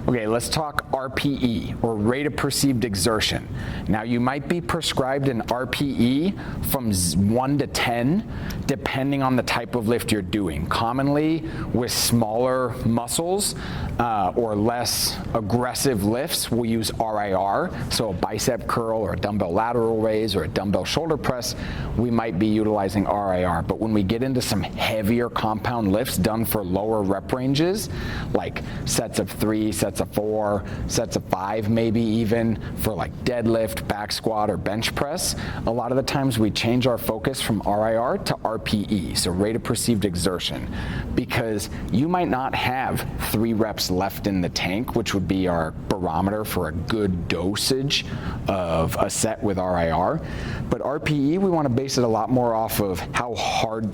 Okay, let's talk RPE, or rate of perceived exertion. Now, you might be prescribed an RPE from 1 to 10, depending on the type of lift you're doing. Commonly, with smaller muscles or less aggressive lifts, we'll use RIR. So a bicep curl or a dumbbell lateral raise or a dumbbell shoulder press, we might be utilizing RIR. But when we get into some heavier compound lifts done for lower rep ranges, like sets of 3, sets of 4, sets of 5, maybe even for like deadlift, back squat, or bench press, a lot of the times we change our focus from RIR to RPE, so rate of perceived exertion, because you might not have 3 reps left in the tank, which would be our barometer for a good dosage of a set with RIR. But RPE, we want to base it a lot more off of how hard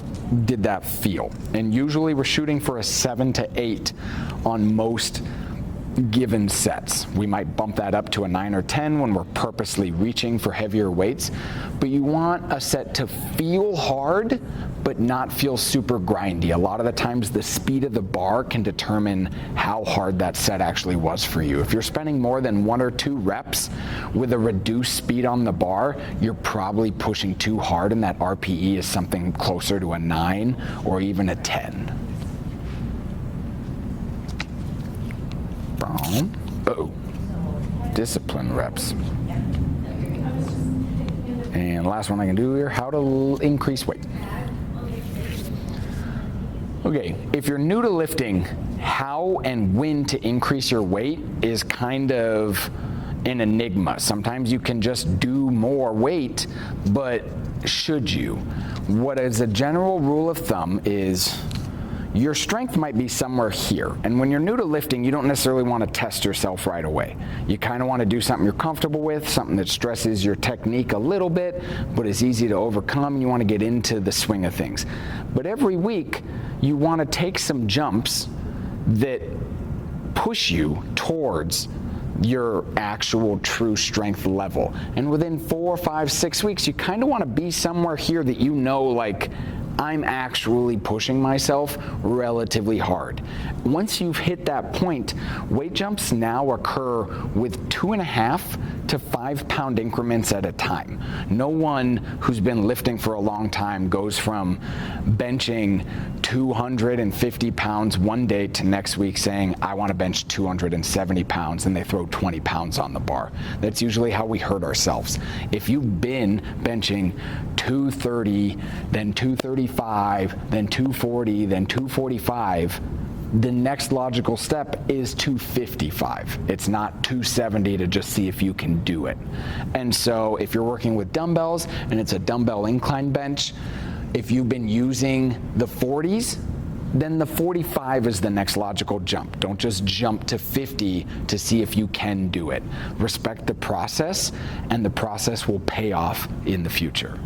did that feel. And usually we're shooting for a 7 to 8 on most given sets. We might bump that up to a 9 or 10 when we're purposely reaching for heavier weights, but you want a set to feel hard but not feel super grindy. A lot of the times the speed of the bar can determine how hard that set actually was for you. If you're spending more than 1 or 2 reps with a reduced speed on the bar, you're probably pushing too hard, and that RPE is something closer to a 9 or even a 10. Discipline reps. And last one I can do here, how to increase weight. Okay, if you're new to lifting, how and when to increase your weight is kind of an enigma. Sometimes you can just do more weight, but should you? What is a general rule of thumb is your strength might be somewhere here. And when you're new to lifting, you don't necessarily want to test yourself right away. You kind of want to do something you're comfortable with, something that stresses your technique a little bit, but is easy to overcome. You want to get into the swing of things. But every week, you want to take some jumps that push you towards your actual true strength level. And within 4, 5, 6 weeks, you kind of want to be somewhere here that you know, like, I'm actually pushing myself relatively hard. Once you've hit that point, weight jumps now occur with 2.5 to 5 pound increments at a time. No one who's been lifting for a long time goes from benching 250 pounds one day to next week saying, I want to bench 270 pounds, and they throw 20 pounds on the bar. That's usually how we hurt ourselves. If you've been benching 230, then 235, then 240, then 245, the next logical step is 255. It's not 270 to just see if you can do it. And so if you're working with dumbbells and it's a dumbbell incline bench, if you've been using the 40s, then the 45 is the next logical jump. Don't just jump to 50 to see if you can do it. Respect the process, and the process will pay off in the future.